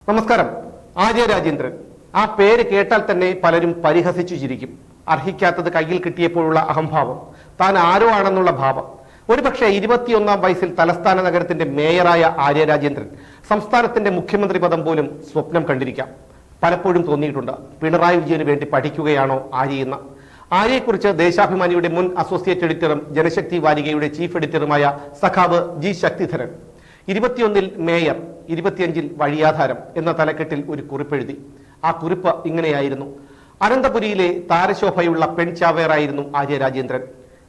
നമസ്കാരം. ആര്യ രാജേന്ദ്രൻ ആ പേര് കേട്ടാൽ തന്നെ പലരും പരിഹസിച്ചു ചിരിക്കും. അർഹിക്കാത്തത് കയ്യിൽ കിട്ടിയപ്പോഴുള്ള അഹംഭാവം, താൻ ആരോ ആണെന്നുള്ള ഭാവം. ഒരുപക്ഷെ 21-ാം വയസ്സിൽ തലസ്ഥാന നഗരത്തിന്റെ മേയറായ ആര്യ രാജേന്ദ്രൻ സംസ്ഥാനത്തിന്റെ മുഖ്യമന്ത്രി പദം പോലും സ്വപ്നം കണ്ടിരിക്കാം. പലപ്പോഴും തോന്നിയിട്ടുണ്ട്, പിണറായി വിജയന് വേണ്ടി പഠിക്കുകയാണോ ആര്യയെന്ന്. ആര്യയെക്കുറിച്ച് ദേശാഭിമാനിയുടെ മുൻ അസോസിയേറ്റ് എഡിറ്ററും ജനശക്തി വാരികയുടെ ചീഫ് എഡിറ്ററുമായ സഖാവ് ജി ശക്തിധരൻ 21-ൽ മേയർ, 25-ൽ വഴിയാധാരം എന്ന തലക്കെട്ടിൽ ഒരു കുറിപ്പെഴുതി. ആ കുറിപ്പ് ഇങ്ങനെയായിരുന്നു: അനന്തപുരിയിലെ താരശോഭയുള്ള പെൺചാവേറായിരുന്നു ആര്യ രാജേന്ദ്രൻ.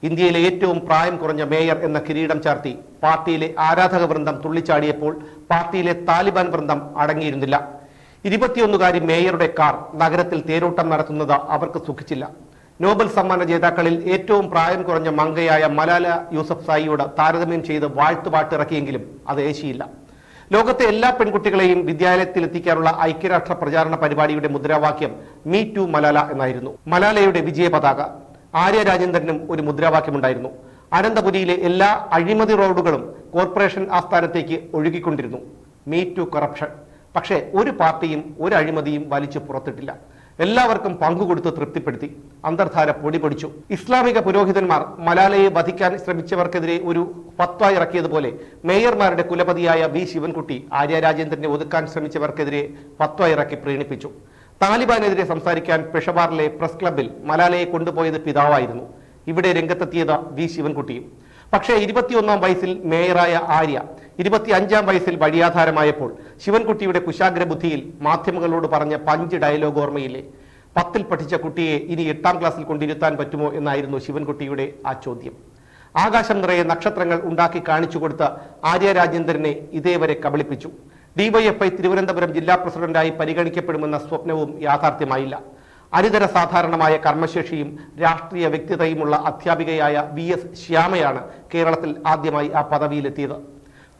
ഇന്ത്യയിലെ ഏറ്റവും പ്രായം കുറഞ്ഞ മേയർ എന്ന കിരീടം ചാർത്തി പാർട്ടിയിലെ ആരാധക വൃന്ദം തുള്ളിച്ചാടിയപ്പോൾ പാർട്ടിയിലെ താലിബാൻ വൃന്ദം അടങ്ങിയിരുന്നില്ല. 21-കാരി മേയറുടെ കാർ നഗരത്തിൽ തേരോട്ടം നടത്തുന്നത് അവർക്ക് സുഖിച്ചില്ല. നോബൽ സമ്മാന ജേതാക്കളിൽ ഏറ്റവും പ്രായം കുറഞ്ഞ മങ്കയായ മലാല യൂസഫ്സായിയോട് താരതമ്യം ചെയ്ത് വാഴ്ത്തുപാട്ടിറക്കിയെങ്കിലും അത് ഏശിയില്ല. ലോകത്തെ എല്ലാ പെൺകുട്ടികളെയും വിദ്യാലയത്തിലെത്തിക്കാനുള്ള ഐക്യരാഷ്ട്ര പ്രചാരണ പരിപാടിയുടെ മുദ്രാവാക്യം മീ ടു മലാല എന്നായിരുന്നു. മലാലയുടെ വിജയ പതാക. ആര്യ രാജേന്ദ്രനും ഒരു മുദ്രാവാക്യമുണ്ടായിരുന്നു. അനന്തപുരിയിലെ എല്ലാ അഴിമതി റോഡുകളും കോർപ്പറേഷൻ ആസ്ഥാനത്തേക്ക് ഒഴുകിക്കൊണ്ടിരുന്നു. Me too corruption. പക്ഷേ ഒരു പാർട്ടിയും ഒരു അഴിമതിയും വലിച്ചു പുറത്തിട്ടില്ല. എല്ലാവർക്കും പങ്കുകൊടുത്ത് തൃപ്തിപ്പെടുത്തി. അന്തർധാര പൊടിപൊടിച്ചു. ഇസ്ലാമിക പുരോഹിതന്മാർ മലാലയെ വധിക്കാൻ ശ്രമിച്ചവർക്കെതിരെ ഒരു ഫത്വ ഇറക്കിയതുപോലെ മേയർമാരുടെ കുലപതിയായ വി ശിവൻകുട്ടി ആര്യ രാജേന്ദ്രനെ ഒതുക്കാൻ ശ്രമിച്ചവർക്കെതിരെ ഫത്വ ഇറക്കി പ്രീണിപ്പിച്ചു. താലിബാനെതിരെ സംസാരിക്കാൻ പെഷവാറിലെ പ്രസ് ക്ലബിൽ മലാലയെ കൊണ്ടുപോയത് പിതാവായിരുന്നു. ഇവിടെ രംഗത്തെത്തിയത് വി ശിവൻകുട്ടിയും. പക്ഷേ 21-ാം വയസ്സിൽ മേയറായ ആര്യ 25-ാം വയസ്സിൽ വഴിയാധാരമായപ്പോൾ ശിവൻകുട്ടിയുടെ കുശാഗ്ര ബുദ്ധിയിൽ മാധ്യമങ്ങളോട് പറഞ്ഞ പഞ്ച് ഡയലോഗ് ഓർമ്മയില്ലേ? 10ൽ പഠിച്ച കുട്ടിയെ ഇനി 8ാം ക്ലാസ്സിൽ കൊണ്ടിരുത്താൻ പറ്റുമോ എന്നായിരുന്നു ശിവൻകുട്ടിയുടെ ആ ചോദ്യം. ആകാശം നിറയെ നക്ഷത്രങ്ങൾ ഉണ്ടാക്കി കാണിച്ചു കൊടുത്ത ആര്യ രാജേന്ദ്രനെ ഇതേവരെ കബളിപ്പിച്ചു. ഡിവൈഎഫ്ഐ തിരുവനന്തപുരം ജില്ലാ പ്രസിഡന്റായി പരിഗണിക്കപ്പെടുമെന്ന സ്വപ്നവും യാഥാർത്ഥ്യമായില്ല. അനിതര സാധാരണമായ കർമ്മശേഷിയും രാഷ്ട്രീയ വ്യക്തിതയുമുള്ള അധ്യാപികയായ VS ശ്യാമയാണ് കേരളത്തിൽ ആദ്യമായി ആ പദവിയിലെത്തിയത്.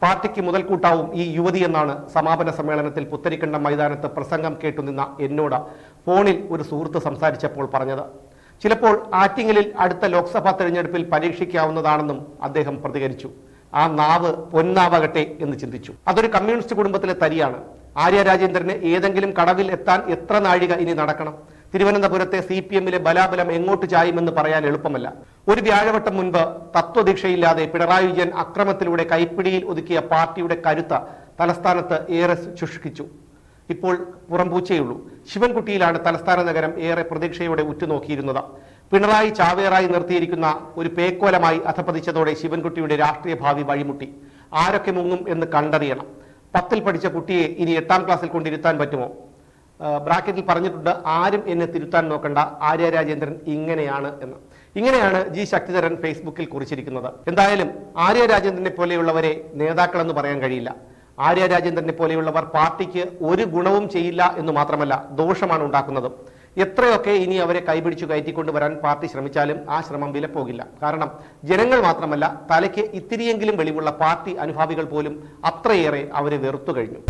പാർട്ടിക്ക് മുതൽക്കൂട്ടാവും ഈ യുവതി എന്നാണ് സമാപന സമ്മേളനത്തിൽ പുത്തരിക്കണ്ടം മൈതാനത്ത് പ്രസംഗം കേട്ടുനിന്ന എന്നോട് ഫോണിൽ ഒരു സുഹൃത്ത് സംസാരിച്ചപ്പോൾ പറഞ്ഞത്. ചിലപ്പോൾ ആറ്റിങ്ങലിൽ അടുത്ത ലോക്സഭാ തെരഞ്ഞെടുപ്പിൽ പരീക്ഷിക്കാവുന്നതാണെന്നും അദ്ദേഹം പ്രതികരിച്ചു. ആ നാവ് പൊന്നാവകട്ടെ എന്ന് ചിന്തിച്ചു. അതൊരു കമ്മ്യൂണിസ്റ്റ് കുടുംബത്തിലെ തരിയാണ്. ആര്യ രാജേന്ദ്രന് ഏതെങ്കിലും കടവിൽ എത്താൻ എത്ര നാഴിക ഇനി നടക്കണം? തിരുവനന്തപുരത്തെ CPM-ലെ ബലാബലം എങ്ങോട്ട് ചായുമെന്ന് പറയാൻ എളുപ്പമല്ല. ഒരു വ്യാഴവട്ടം മുൻപ് തത്വദീക്ഷയില്ലാതെ പിണറായി വിജയൻ അക്രമത്തിലൂടെ കൈപ്പിടിയിൽ ഒതുക്കിയ പാർട്ടിയുടെ കരുത്ത് തലസ്ഥാനത്ത് ഏറെ ശുഷ്കിച്ചു. ഇപ്പോൾ പുറംപൂച്ചയുള്ളൂ. ശിവൻകുട്ടിയിലാണ് തലസ്ഥാന നഗരം ഏറെ പ്രതീക്ഷയോടെ ഉറ്റുനോക്കിയിരുന്നത്. പിണറായി ചാവേറായി നിർത്തിയിരിക്കുന്ന ഒരു പേക്കോലമായി അധപതിച്ചതോടെ ശിവൻകുട്ടിയുടെ രാഷ്ട്രീയ ഭാവി വഴിമുട്ടി. ആരൊക്കെ മുങ്ങും എന്ന് കണ്ടറിയണം. 10ൽ പഠിച്ച കുട്ടിയെ ഇനി 8ാം ക്ലാസ്സിൽ കൊണ്ടിരുത്താൻ പറ്റുമോ? ബ്രാക്കറ്റിൽ പറഞ്ഞിട്ടുണ്ട്, ആരും എന്നെ തിരുത്താൻ നോക്കണ്ട, ആര്യ രാജേന്ദ്രൻ ഇങ്ങനെയാണ് എന്ന്. ഇങ്ങനെയാണ് ജി ശക്തിധരൻ ഫേസ്ബുക്കിൽ കുറിച്ചിരിക്കുന്നത്. എന്തായാലും ആര്യ രാജേന്ദ്രനെ പോലെയുള്ളവരെ നേതാക്കളെന്ന് പറയാൻ കഴിയില്ല. ആര്യ രാജേന്ദ്രനെ പോലെയുള്ളവർ പാർട്ടിക്ക് ഒരു ഗുണവും ചെയ്യില്ല എന്ന് മാത്രമല്ല, ദോഷമാണ് ഉണ്ടാക്കുന്നതും. എത്രയൊക്കെ ഇനി അവരെ കൈപിടിച്ചു കയറ്റിക്കൊണ്ടുവരാൻ പാർട്ടി ശ്രമിച്ചാലും ആ ശ്രമം വിലപ്പോകില്ല. കാരണം ജനങ്ങൾ മാത്രമല്ല, തലയ്ക്ക് ഇത്തിരിയെങ്കിലും വെളിവുള്ള പാർട്ടി അനുഭാവികൾ പോലും അത്രയേറെ അവരെ വെറുത്തു കഴിഞ്ഞു.